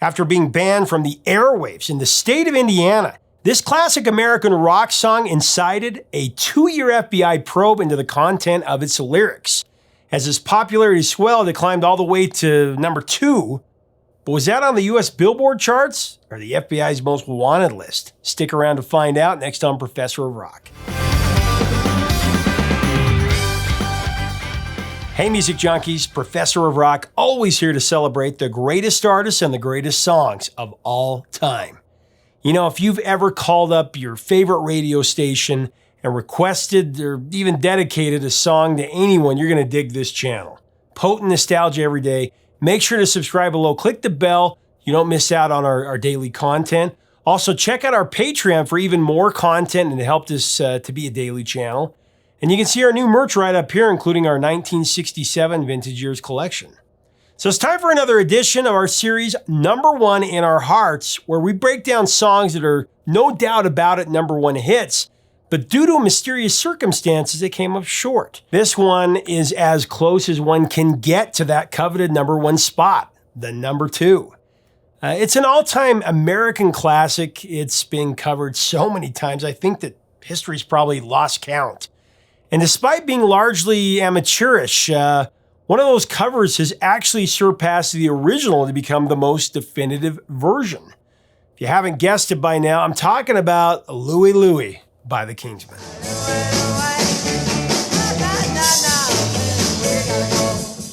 After being banned from the airwaves in the state of Indiana, this classic American rock song incited a 2-year FBI probe into the content of its lyrics. As its popularity swelled, it climbed all the way to number 2. But was that on the US Billboard charts or the FBI's most wanted list? Stick around to find out next on Professor of Rock. Hey music junkies, Professor of Rock, always here to celebrate the greatest artists and the greatest songs of all time. You know, if you've ever called up your favorite radio station and requested or even dedicated a song to anyone, you're going to dig this channel. Potent nostalgia every day. Make sure to subscribe below. Click the bell. You don't miss out on our daily content. Also, check out our Patreon for even more content and to help this to be a daily channel. And you can see our new merch right up here, including our 1967 Vintage Years collection. So it's time for another edition of our series, Number One in Our Hearts, where we break down songs that are no doubt about it number one hits, but due to mysterious circumstances, they came up short. This one is as close as one can get to that coveted number one spot, the number 2. It's an all-time American classic. It's been covered so many times, I think that history's probably lost count. And despite being largely amateurish, one of those covers has actually surpassed the original to become the most definitive version. If you haven't guessed it by now, I'm talking about Louie Louie by the Kingsmen.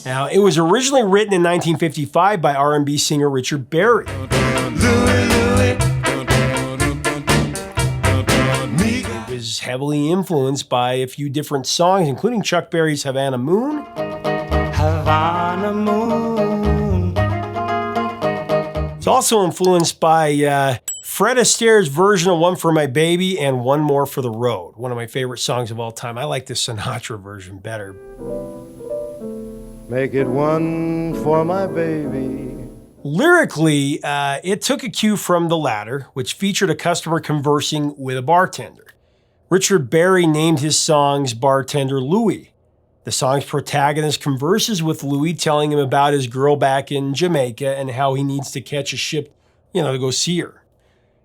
Now, it was originally written in 1955 by R&B singer Richard Berry. It was heavily influenced by a few different songs, including Chuck Berry's Havana Moon. Havana Moon. It's also influenced by Fred Astaire's version of One for My Baby and One More for the Road, one of my favorite songs of all time. I like the Sinatra version better. Make it one for my baby. Lyrically, it took a cue from the latter, which featured a customer conversing with a bartender. Richard Berry named his song's bartender Louie. The song's protagonist converses with Louie, telling him about his girl back in Jamaica and how he needs to catch a ship, to go see her.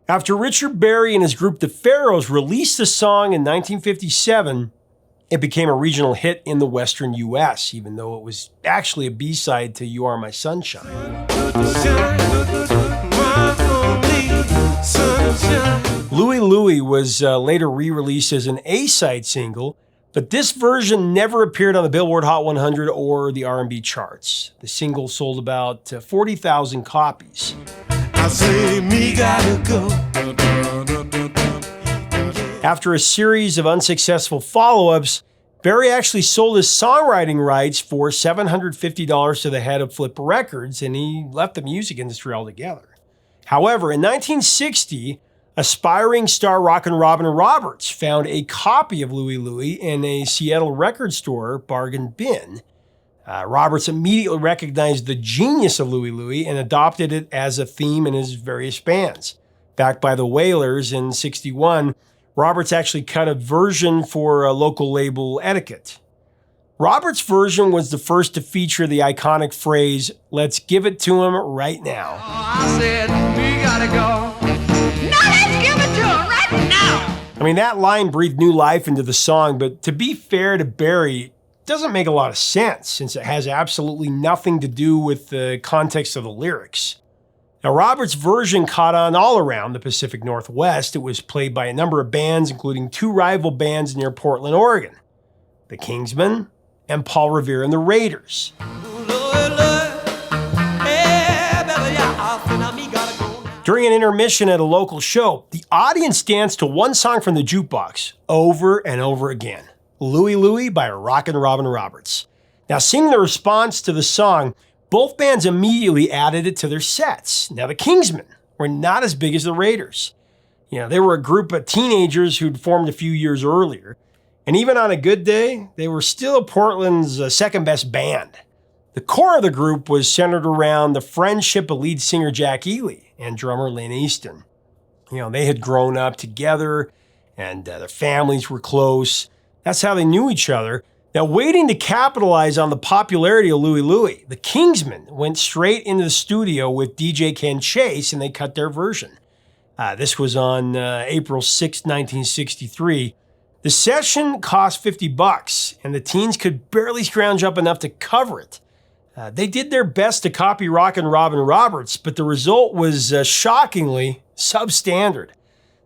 After Richard Berry and his group the Pharaohs released the song in 1957, it became a regional hit in the western U.S., even though it was actually a B-side to You Are My Sunshine. Louie Louie was later re-released as an A-side single, but this version never appeared on the Billboard Hot 100 or the R&B charts. The single sold about 40,000 copies. I say me gotta go. After a series of unsuccessful follow-ups, Berry actually sold his songwriting rights for $750 to the head of Flip Records, and he left the music industry altogether. However, in 1960, aspiring star Rockin' Robin Roberts found a copy of Louie Louie in a Seattle record store bargain bin. Roberts immediately recognized the genius of Louie Louie and adopted it as a theme in his various bands. Backed by the Wailers in '61, Roberts actually cut a version for a local label Etiquette. Roberts' version was the first to feature the iconic phrase, "Let's give it to him right now." Oh, I said, we gotta go. No, let's give it to him right now. I mean, that line breathed new life into the song, but to be fair to Berry, it doesn't make a lot of sense since it has absolutely nothing to do with the context of the lyrics. Now, Roberts' version caught on all around the Pacific Northwest. It was played by a number of bands, including 2 rival bands near Portland, Oregon, the Kingsmen and Paul Revere and the Raiders. During an intermission at a local show, the audience danced to one song from the jukebox over and over again, Louie Louie by Rockin' Robin Roberts. Now, seeing the response to the song, both bands immediately added it to their sets. Now, the Kingsmen were not as big as the Raiders. They were a group of teenagers who'd formed a few years earlier. And even on a good day, they were still Portland's second best band. The core of the group was centered around the friendship of lead singer Jack Ely and drummer Lynn Easton. They had grown up together and their families were close. That's how they knew each other. Now, waiting to capitalize on the popularity of Louie Louie, the Kingsmen went straight into the studio with DJ Ken Chase and they cut their version. This was on April 6, 1963. The session cost $50 and the teens could barely scrounge up enough to cover it. They did their best to copy Rockin' Robin Roberts, but the result was shockingly substandard.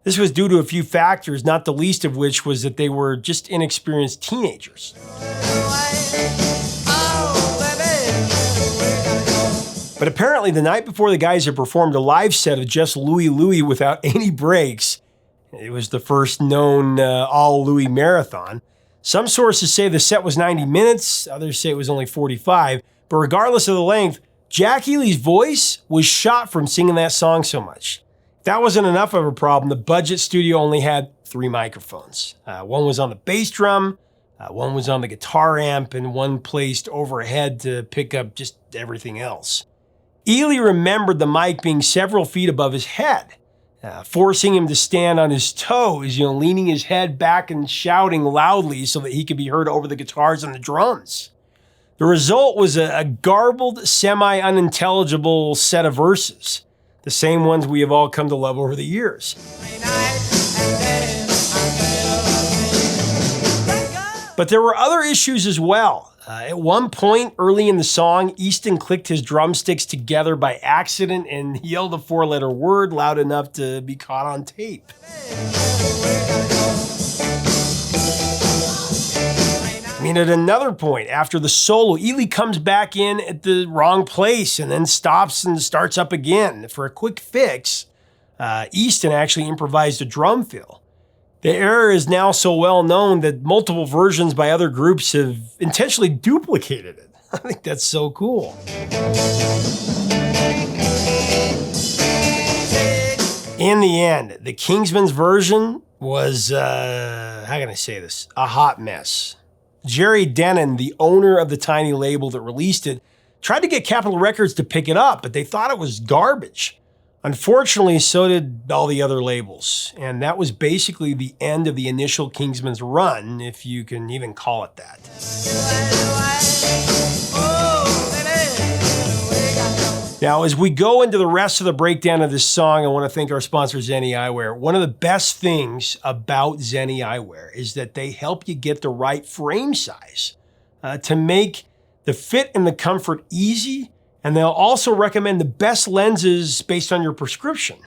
This was due to a few factors, not the least of which was that they were just inexperienced teenagers. But apparently the night before the guys had performed a live set of just Louie Louie without any breaks, it was the first known all Louie marathon. Some sources say the set was 90 minutes, others say it was only 45, but regardless of the length, Jack Ely's voice was shot from singing that song so much. If that wasn't enough of a problem, the budget studio only had 3 microphones. One was on the bass drum, one was on the guitar amp, and one placed overhead to pick up just everything else. Ely remembered the mic being several feet above his head, forcing him to stand on his toes, leaning his head back and shouting loudly so that he could be heard over the guitars and the drums. The result was a garbled, semi-unintelligible set of verses, the same ones we have all come to love over the years. But there were other issues as well. At one point early in the song, Easton clicked his drumsticks together by accident and yelled a 4-letter word loud enough to be caught on tape. At another point, after the solo, Ely comes back in at the wrong place and then stops and starts up again. For a quick fix, Easton actually improvised a drum fill. The error is now so well known that multiple versions by other groups have intentionally duplicated it. I think that's so cool. In the end, the Kingsmen's version was, how can I say this? A hot mess. Jerry Denon, the owner of the tiny label that released it, tried to get Capitol Records to pick it up, but they thought it was garbage. Unfortunately, so did all the other labels. And that was basically the end of the initial Kingsmen's run, if you can even call it that. Now, as we go into the rest of the breakdown of this song, I want to thank our sponsor, Zenni Eyewear. One of the best things about Zenni Eyewear is that they help you get the right frame size to make the fit and the comfort easy, and they'll also recommend the best lenses based on your prescription.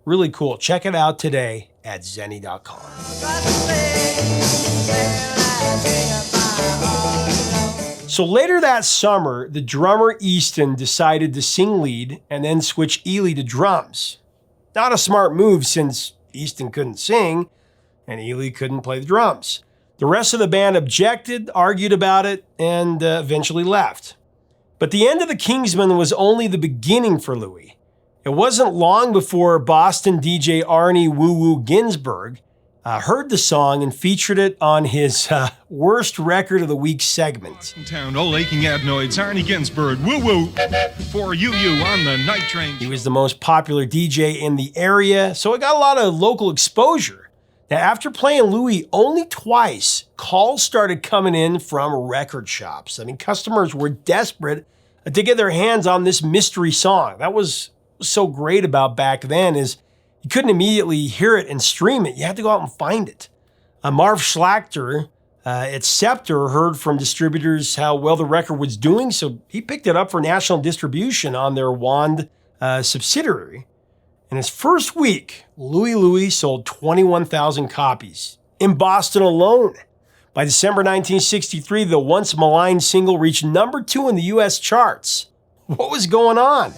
Really cool. Check it out today at zenni.com. So later that summer, the drummer Easton decided to sing lead and then switch Ely to drums. Not a smart move since Easton couldn't sing and Ely couldn't play the drums. The rest of the band objected, argued about it, and eventually left. But the end of the Kingsmen was only the beginning for Louie. It wasn't long before Boston DJ Arnie Woo Woo Ginsberg heard the song and featured it on his Worst Record of the Week segment. Town, old aching adenoids, Arnie Ginsberg, woo woo, for you on the night train. He was the most popular DJ in the area, so it got a lot of local exposure. Now, after playing Louie only twice, calls started coming in from record shops. Customers were desperate to get their hands on this mystery song. That was so great about back then is you couldn't immediately hear it and stream it. You had to go out and find it. Marv Schlachter at Scepter heard from distributors how well the record was doing, so he picked it up for national distribution on their Wand subsidiary. In his first week, Louie Louie sold 21,000 copies in Boston alone. By December 1963, the once maligned single reached number 2 in the US charts. What was going on?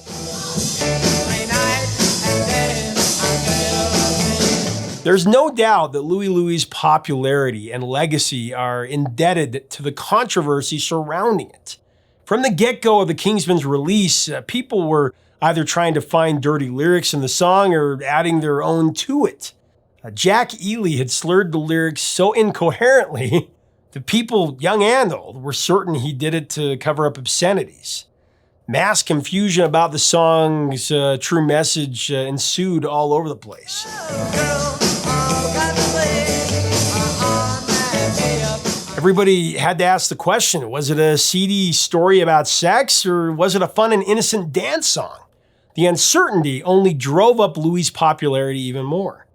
There's no doubt that Louie Louie's popularity and legacy are indebted to the controversy surrounding it. From the get-go of the Kingsmen's release, people were either trying to find dirty lyrics in the song or adding their own to it. Jack Ely had slurred the lyrics so incoherently that people, young and old, were certain he did it to cover up obscenities. Mass confusion about the song's true message ensued all over the place. Everybody had to ask the question, was it a seedy story about sex, or was it a fun and innocent dance song? The uncertainty only drove up Louie's popularity even more.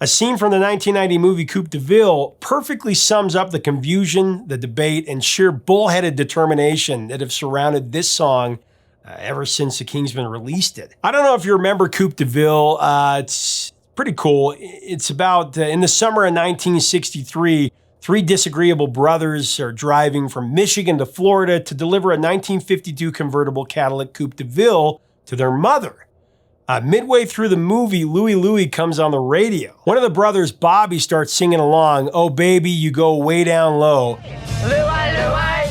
A scene from the 1990 movie Coupe de Ville perfectly sums up the confusion, the debate, and sheer bullheaded determination that have surrounded this song ever since the Kingsmen released it. I don't know if you remember Coupe de Ville. It's pretty cool. It's about, in the summer of 1963, three disagreeable brothers are driving from Michigan to Florida to deliver a 1952 convertible Cadillac Coupe de Ville to their mother. Midway through the movie, Louie Louie comes on the radio. One of the brothers, Bobby, starts singing along, "Oh baby, you go way down low." Louie, Louie,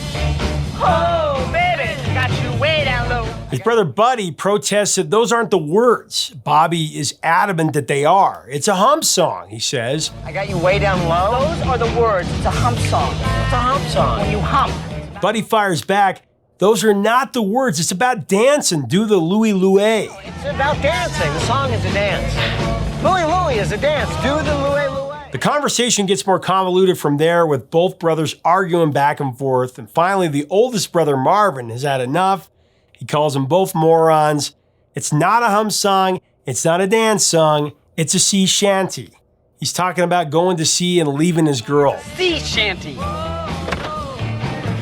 oh baby, got you way down low. His brother Buddy protests that those aren't the words. Bobby is adamant that they are. It's a hump song, he says. I got you way down low? Those are the words. It's a hump song. It's a hump song. When you hump. Buddy fires back, "Those are not the words. It's about dancing. Do the Louie Louie." It's about dancing. The song is a dance. Louie Louie is a dance. Do the Louie Louie. The conversation gets more convoluted from there, with both brothers arguing back and forth, and finally the oldest brother, Marvin, has had enough. He calls them both morons. It's not a hump song. It's not a dance song. It's a sea shanty. He's talking about going to sea and leaving his girl. Sea shanty.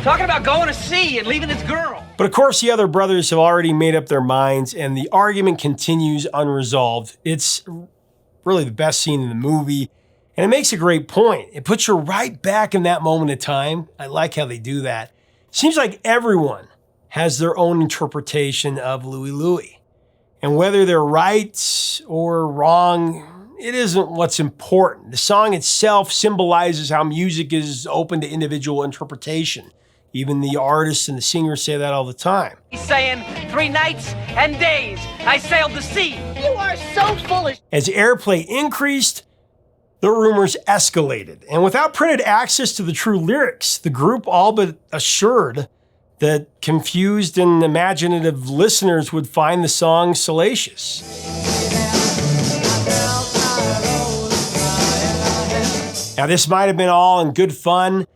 Talking about going to sea and leaving his girl. But of course, the other brothers have already made up their minds, and the argument continues unresolved. It's really the best scene in the movie, and it makes a great point. It puts you right back in that moment of time. I like how they do that. Seems like everyone has their own interpretation of Louie Louie. And whether they're right or wrong, it isn't what's important. The song itself symbolizes how music is open to individual interpretation. Even the artists and the singers say that all the time. He's saying 3 nights and days I sailed the sea. You are so foolish. As airplay increased, the rumors escalated. And without printed access to the true lyrics, the group all but assured that confused and imaginative listeners would find the song salacious. Now, this might have been all in good fun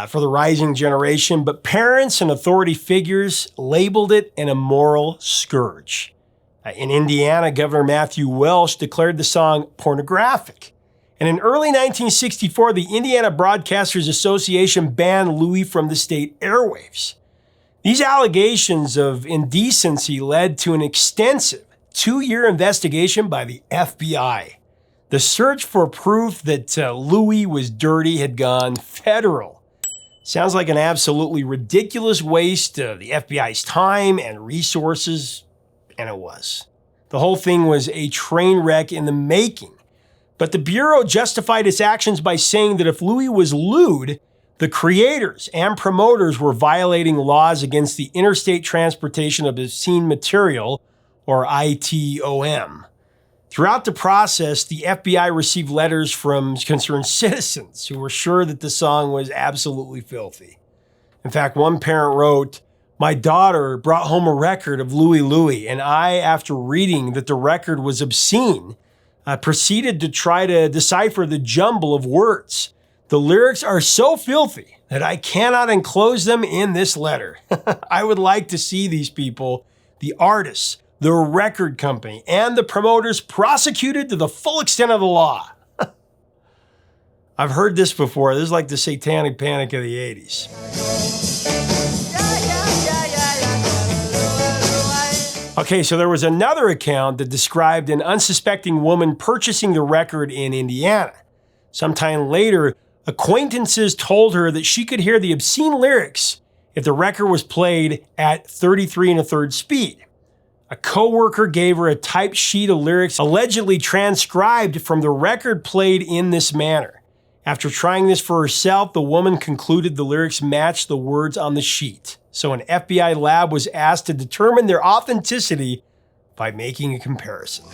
for the rising generation, but parents and authority figures labeled it an immoral scourge. In Indiana, Governor Matthew Welsh declared the song pornographic. And in early 1964, the Indiana Broadcasters Association banned Louie from the state airwaves. These allegations of indecency led to an extensive 2-year investigation by the FBI. The search for proof that Louie was dirty had gone federal. Sounds like an absolutely ridiculous waste of the FBI's time and resources, and it was. The whole thing was a train wreck in the making. But the Bureau justified its actions by saying that if Louie was lewd, the creators and promoters were violating laws against the Interstate Transportation of Obscene Material, or ITOM. Throughout the process, the FBI received letters from concerned citizens who were sure that the song was absolutely filthy. In fact, one parent wrote, "My daughter brought home a record of Louie Louie, and I, after reading that the record was obscene, proceeded to try to decipher the jumble of words. The lyrics are so filthy that I cannot enclose them in this letter. I would like to see these people, the artists, the record company, and the promoters prosecuted to the full extent of the law." I've heard this before. This is like the satanic panic of the 80s. Okay, so there was another account that described an unsuspecting woman purchasing the record in Indiana. Sometime later, acquaintances told her that she could hear the obscene lyrics if the record was played at 33 1/3 speed. A coworker gave her a typed sheet of lyrics allegedly transcribed from the record played in this manner. After trying this for herself, the woman concluded the lyrics matched the words on the sheet. So an FBI lab was asked to determine their authenticity by making a comparison.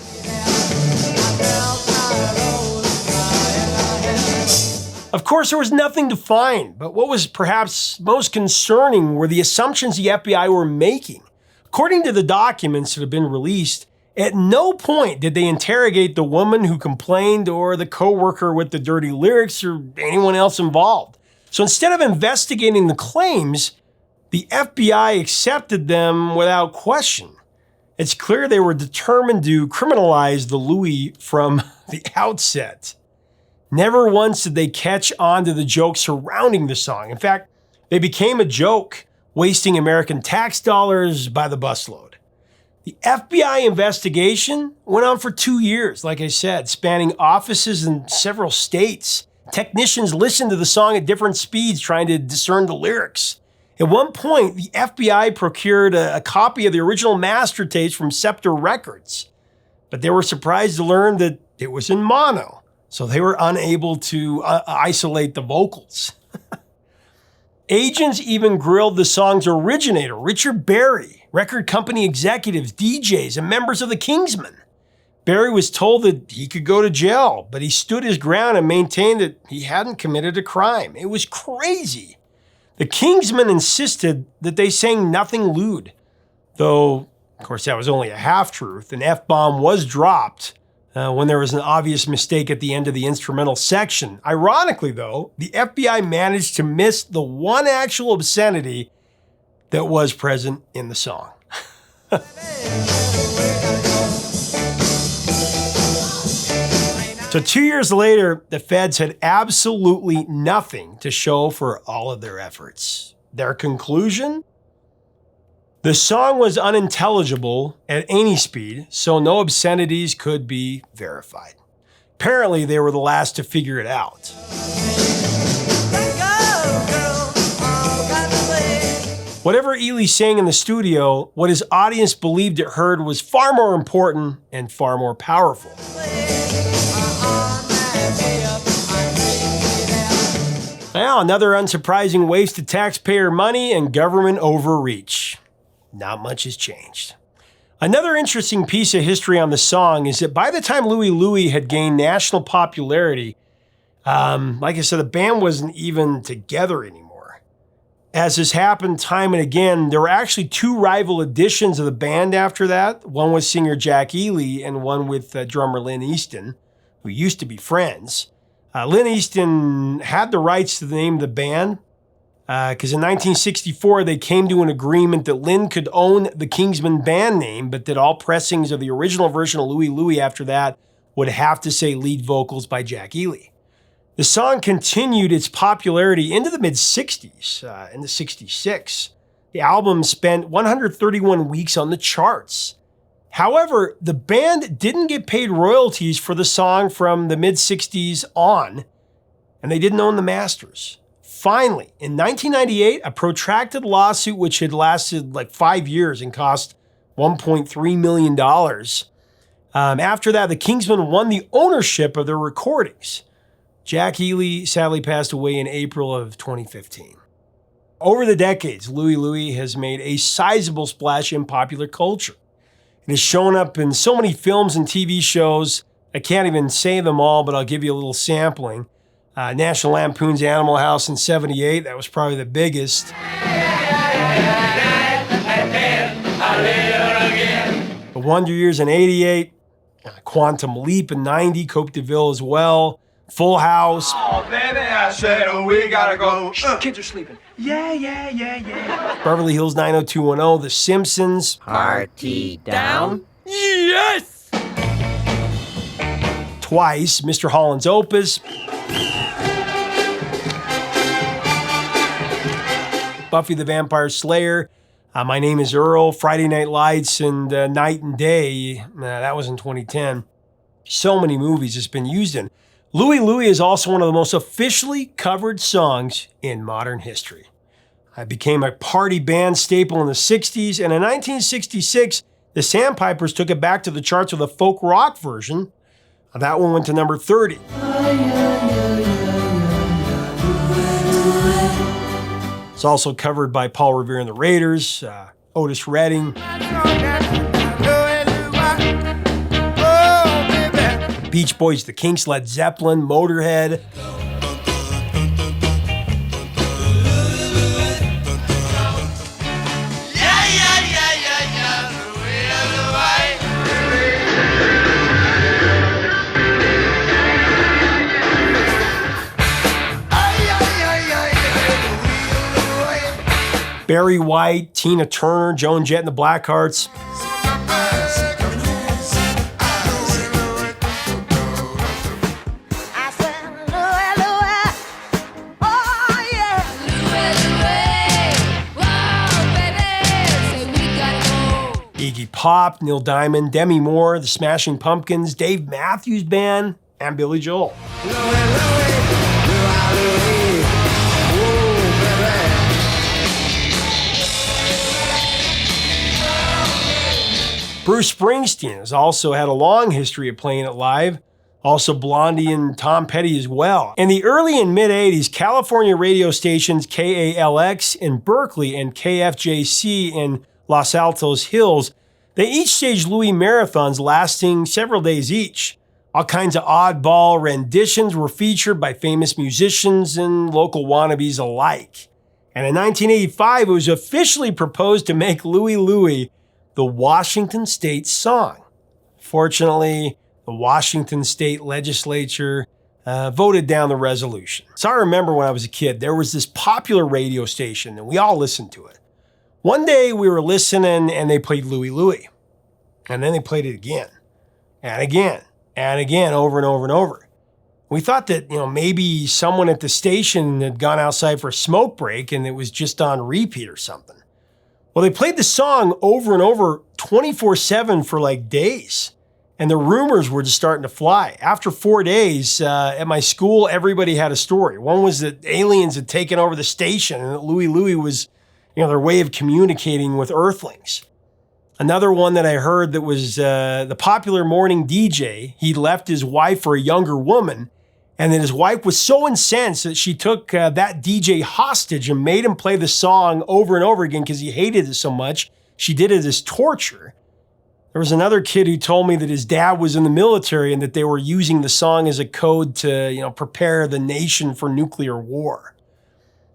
Of course, there was nothing to find, but what was perhaps most concerning were the assumptions the FBI were making. According to the documents that have been released, at no point did they interrogate the woman who complained or the coworker with the dirty lyrics or anyone else involved. So instead of investigating the claims, the FBI accepted them without question. It's clear they were determined to criminalize the Louie from the outset. Never once did they catch on to the jokes surrounding the song. In fact, they became a joke, wasting American tax dollars by the busload. The FBI investigation went on for 2 years, like I said, spanning offices in several states. Technicians listened to the song at different speeds, trying to discern the lyrics. At one point, the FBI procured a copy of the original master tapes from Scepter Records, but they were surprised to learn that it was in mono, so they were unable to isolate the vocals. Agents even grilled the song's originator, Richard Berry, record company executives, DJs, and members of the Kingsmen. Berry was told that he could go to jail, but he stood his ground and maintained that he hadn't committed a crime. It was crazy. The Kingsmen insisted that they sang nothing lewd, though, of course, that was only a half-truth. An F-bomb was dropped when there was an obvious mistake at the end of the instrumental section. Ironically, though, the FBI managed to miss the one actual obscenity that was present in the song. So 2 years later, the feds had absolutely nothing to show for all of their efforts. Their conclusion? The song was unintelligible at any speed, so no obscenities could be verified. Apparently, they were the last to figure it out. Whatever Ely sang in the studio, what his audience believed it heard was far more important and far more powerful. Well, another unsurprising waste of taxpayer money and government overreach. Not much has changed. Another interesting piece of history on the song is that by the time Louie Louie had gained national popularity, like I said, the band wasn't even together anymore. As has happened time and again, there were actually 2 rival editions of the band after that. One with singer Jack Ely and one with drummer Lynn Easton, who used to be friends. Lynn Easton had the rights to the name of the band because in 1964 they came to an agreement that Lynn could own the Kingsmen band name, but that all pressings of the original version of Louie Louie after that would have to say lead vocals by Jack Ely. The song continued its popularity into the mid-60s, into 66. The album spent 131 weeks on the charts. However, the band didn't get paid royalties for the song from the mid-60s on, and they didn't own the masters. Finally, in 1998, a protracted lawsuit which had lasted like 5 years and cost $1.3 million. After that, the Kingsmen won the ownership of their recordings. Jack Ely sadly passed away in April of 2015. Over the decades, Louie Louie has made a sizable splash in popular culture. It has shown up in so many films and TV shows, I can't even say them all, but I'll give you a little sampling. National Lampoon's Animal House in '78, that was probably the biggest. The Wonder Years in '88, Quantum Leap in '90, Cote d'Ivoire as well, Full House. Oh, baby, I said, oh, we gotta go. Kids are sleeping. Yeah. Beverly Hills 90210, The Simpsons. Party down. Yes! Twice, Mr. Holland's Opus. Buffy the Vampire Slayer. My Name is Earl, Friday Night Lights, and Night and Day. That was in 2010. So many movies it's been used in. Louie Louie is also one of the most officially covered songs in modern history. It became a party band staple in the 60s, and in 1966, the Sandpipers took it back to the charts with a folk rock version. That one went to number 30. It's also covered by Paul Revere and the Raiders, Otis Redding, Beach Boys, The Kinks, Led Zeppelin, Motorhead. Barry White, Tina Turner, Joan Jett and the Blackhearts. Iggy Pop, Neil Diamond, Demi Moore, the Smashing Pumpkins, Dave Matthews Band, and Billy Joel. Bruce Springsteen has also had a long history of playing it live. Also Blondie and Tom Petty as well. In the early and mid-'80s, California radio stations KALX in Berkeley and KFJC in Los Altos Hills, they each staged Louie marathons lasting several days each. All kinds of oddball renditions were featured by famous musicians and local wannabes alike. And in 1985, it was officially proposed to make Louie Louie the Washington State song. Fortunately, the Washington State legislature voted down the resolution. So I remember when I was a kid, there was this popular radio station and we all listened to it. One day we were listening and they played Louie Louie. And then they played it again and again and again, over and over and over. We thought that, maybe someone at the station had gone outside for a smoke break and it was just on repeat or something. Well, they played the song over and over 24/7 for like days. And the rumors were just starting to fly. After 4 days, at my school, everybody had a story. One was that aliens had taken over the station and that Louie Louie was, their way of communicating with Earthlings. Another one that I heard that was the popular morning DJ. He left his wife for a younger woman, and then his wife was so incensed that she took that DJ hostage and made him play the song over and over again because he hated it so much. She did it as torture. There was another kid who told me that his dad was in the military and that they were using the song as a code to, prepare the nation for nuclear war.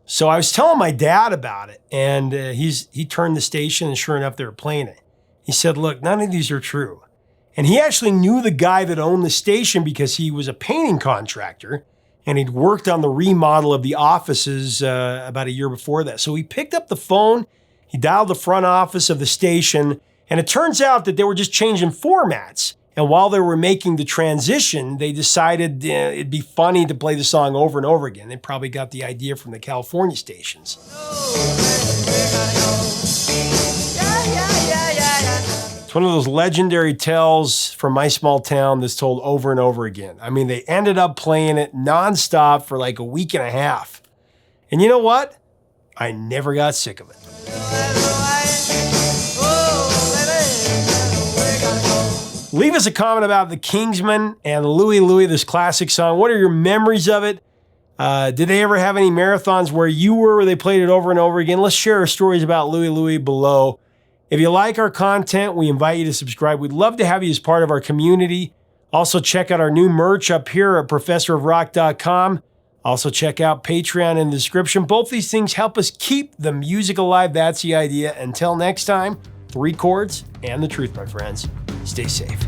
So I was telling my dad about it, and he turned the station, and sure enough, they were playing it. He said, look, none of these are true. And he actually knew the guy that owned the station because he was a painting contractor, and he'd worked on the remodel of the offices about a year before that. So he picked up the phone, he dialed the front office of the station, and it turns out that they were just changing formats. And while they were making the transition, they decided it'd be funny to play the song over and over again. They probably got the idea from the California stations. It's one of those legendary tales from my small town that's told over and over again. I mean, they ended up playing it nonstop for like a week and a half. And you know what? I never got sick of it. Leave us a comment about the Kingsmen and Louie Louie, this classic song. What are your memories of it? Did they ever have any marathons where you were, where they played it over and over again? Let's share our stories about Louie Louie below. If you like our content, we invite you to subscribe. We'd love to have you as part of our community. Also, check out our new merch up here at professorofrock.com. Also, check out Patreon in the description. Both these things help us keep the music alive. That's the idea. Until next time, 3 chords and the truth, my friends. Stay safe.